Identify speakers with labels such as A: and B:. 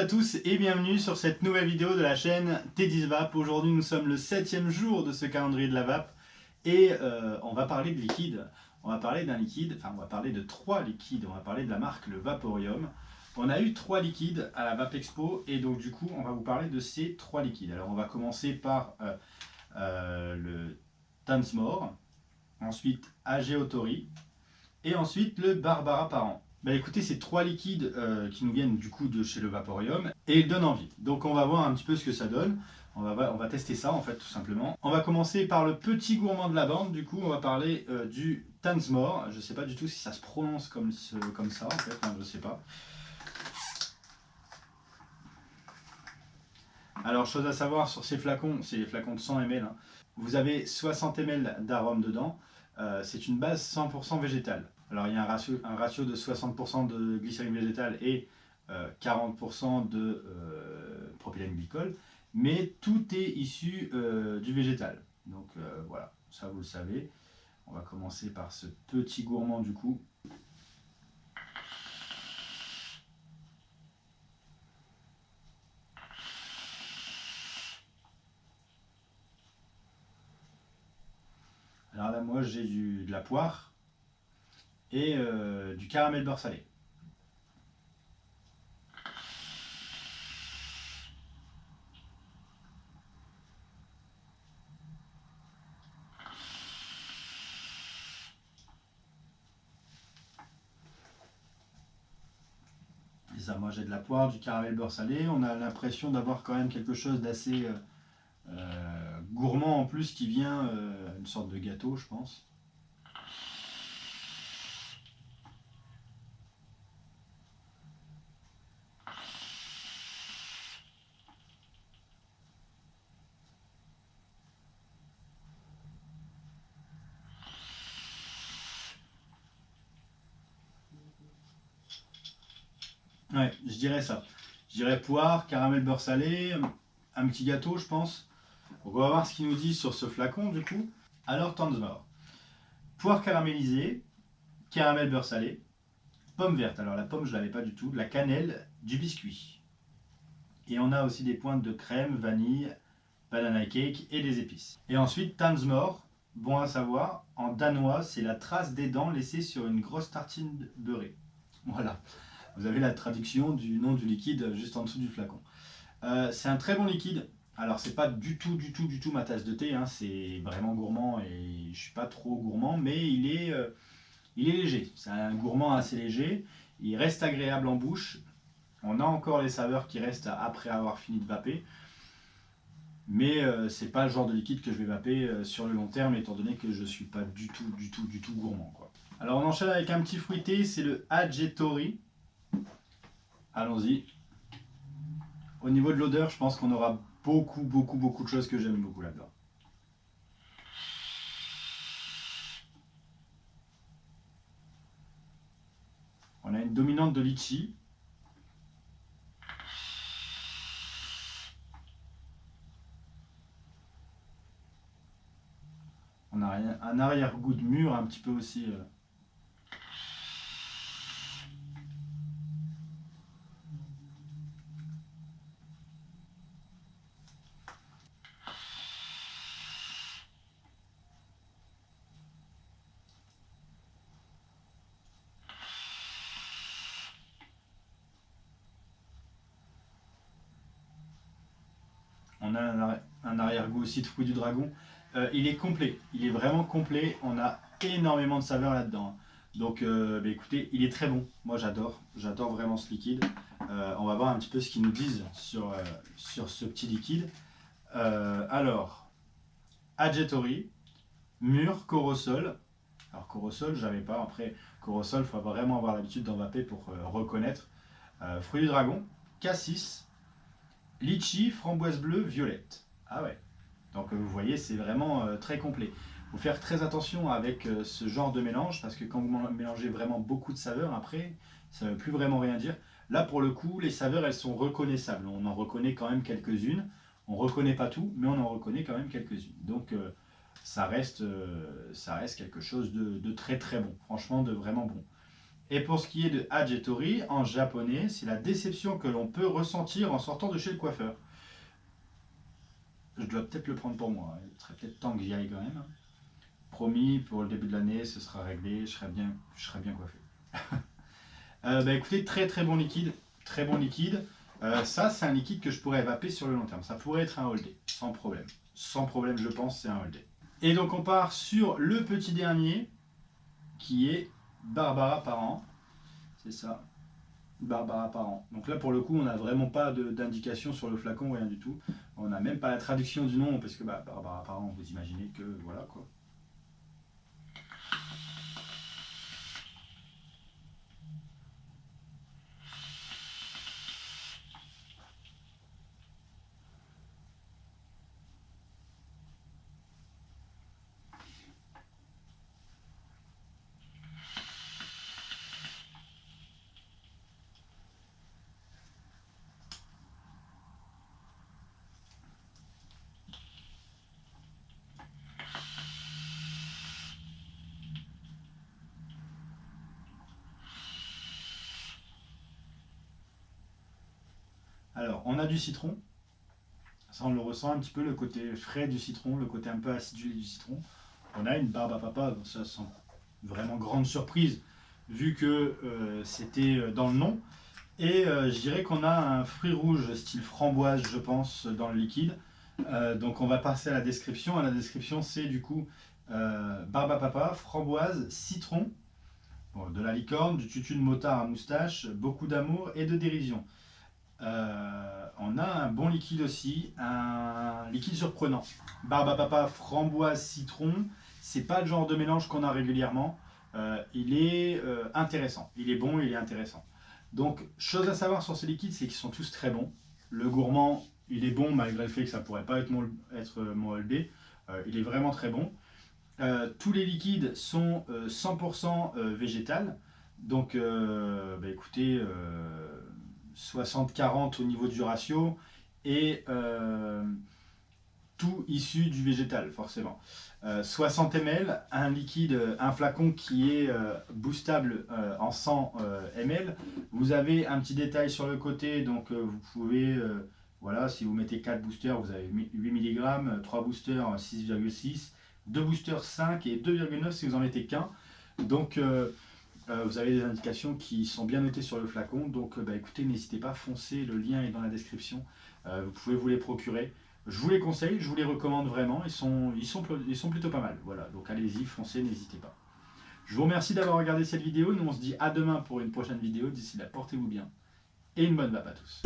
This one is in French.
A: tous et bienvenue sur cette nouvelle vidéo de la chaîne T10Vape. Aujourd'hui nous sommes le 7e jour de ce calendrier de la vape et on va parler de liquide. On va parler d'un liquide, enfin on va parler de 3 liquides, on va parler de la marque le Vaporium. On a eu 3 liquides à la Vape Expo et donc du coup on va vous parler de ces 3 liquides. Alors on va commencer par le Tansmore, ensuite AG Autori et ensuite le Barbara Parent. Bah écoutez, c'est 3 liquides qui nous viennent du coup de chez le Vaporium et ils donnent envie. Donc on va voir un petit peu ce que ça donne. On va tester ça en fait tout simplement. On va commencer par le petit gourmand de la bande. Du coup on va parler du Tansmore. Je sais pas du tout si ça se prononce comme ça en fait, je sais pas. Alors chose à savoir sur ces flacons, c'est les flacons de 100 ml. Hein. Vous avez 60 ml d'arôme dedans. C'est une base 100% végétale. Alors il y a un ratio de 60% de glycérine végétale et 40% de propylène glycol, mais tout est issu du végétal. Donc voilà, ça vous le savez. On va commencer par ce petit gourmand du coup. Alors là moi j'ai de la poire et du caramel beurre salé. Et ça, moi j'ai de la poire, du caramel beurre salé. On a l'impression d'avoir quand même quelque chose d'assez gourmand en plus qui vient, une sorte de gâteau je pense. Ouais, je dirais ça. Je dirais poire, caramel beurre salé, un petit gâteau, je pense. Donc on va voir ce qu'il nous dit sur ce flacon du coup. Alors Tansmore. Poire caramélisée, caramel beurre salé, pomme verte. Alors la pomme, je l'avais pas du tout. De la cannelle, du biscuit. Et on a aussi des pointes de crème, vanille, banana cake et des épices. Et ensuite Tansmore. Bon à savoir, en danois, c'est la trace des dents laissée sur une grosse tartine beurrée. Voilà. Vous avez la traduction du nom du liquide juste en dessous du flacon. C'est un très bon liquide. Alors c'est pas du tout ma tasse de thé. Hein. C'est vraiment gourmand et je suis pas trop gourmand, mais il est léger. C'est un gourmand assez léger. Il reste agréable en bouche. On a encore les saveurs qui restent après avoir fini de vaper. Mais c'est pas le genre de liquide que je vais vaper sur le long terme, étant donné que je suis pas du tout gourmand. Quoi. Alors on enchaîne avec un petit fruité, c'est le Agetori. Allons-y. Au niveau de l'odeur, je pense qu'on aura beaucoup de choses que j'aime beaucoup là-dedans. On a une dominante de litchi. On a un arrière-goût de mûr un petit peu aussi. On a un arrière-goût aussi de fruits du dragon. Il est complet, il est vraiment complet. On a énormément de saveurs là-dedans. Donc bah écoutez, il est très bon. Moi j'adore vraiment ce liquide. On va voir un petit peu ce qu'ils nous disent sur ce petit liquide. Alors, Agetori, mûr, corosol. Alors corosol, j'avais pas. Après, corosol, il faut vraiment avoir l'habitude d'en vaper pour reconnaître. Fruits du dragon, cassis, litchi, framboise bleue, violette. Ah ouais. Donc vous voyez, c'est vraiment très complet. Il faut faire très attention avec ce genre de mélange parce que quand vous mélangez vraiment beaucoup de saveurs, après, ça ne veut plus vraiment rien dire. Là, pour le coup, les saveurs, elles sont reconnaissables. On en reconnaît quand même quelques-unes. On ne reconnaît pas tout, mais on en reconnaît quand même quelques-unes. Donc ça reste quelque chose de très bon. Franchement, de vraiment bon. Et pour ce qui est de Hagetori, en japonais, c'est la déception que l'on peut ressentir en sortant de chez le coiffeur. Je dois peut-être le prendre pour moi, il serait peut-être temps que j'y aille quand même. Promis, pour le début de l'année, ce sera réglé, je serai bien coiffé. Écoutez, très très bon liquide, très bon liquide. Ça, c'est un liquide que je pourrais évaper sur le long terme. Ça pourrait être un all day, sans problème. Sans problème, je pense, c'est un all day. Et donc, on part sur le petit dernier, qui est Barbara Parent. C'est ça, Barbara Parent. Donc là, pour le coup, on n'a vraiment pas d'indication sur le flacon, rien du tout. On n'a même pas la traduction du nom, parce que Barbara Parent, vous imaginez que voilà quoi. Alors, on a du citron. Ça, on le ressent un petit peu, le côté frais du citron, le côté un peu acidulé du citron. On a une barbe à papa, donc ça sent vraiment grande surprise, vu que c'était dans le nom. Et je dirais qu'on a un fruit rouge style framboise, je pense, dans le liquide. Donc on va passer à la description. La description, c'est du coup barbe à papa, framboise, citron, bon, de la licorne, du tutu de motard à moustache, beaucoup d'amour et de dérision. On a un bon liquide aussi, un liquide surprenant. Barbe à papa, framboise, citron, c'est pas le genre de mélange qu'on a régulièrement. Il est intéressant, il est bon, il est intéressant. Donc, chose à savoir sur ces liquides, c'est qu'ils sont tous très bons. Le gourmand, il est bon malgré le fait que ça pourrait pas être mon all day. Il est vraiment très bon. Tous les liquides sont 100% végétal. Donc, écoutez, 60-40 au niveau du ratio et tout issu du végétal, forcément. 60 ml, un liquide, un flacon qui est boostable en 100 ml. Vous avez un petit détail sur le côté, donc vous pouvez, voilà, si vous mettez 4 boosters, vous avez 8 mg, 3 boosters 6,6, 2 boosters 5 et 2,9 si vous en mettez qu'un. Donc vous avez des indications qui sont bien notées sur le flacon. Donc écoutez, n'hésitez pas, foncez, le lien est dans la description. Vous pouvez vous les procurer. Je vous les conseille, je vous les recommande vraiment, ils sont plutôt pas mal. Voilà, donc allez-y, foncez, n'hésitez pas. Je vous remercie d'avoir regardé cette vidéo, nous on se dit à demain pour une prochaine vidéo, d'ici là portez-vous bien, et une bonne vape à tous.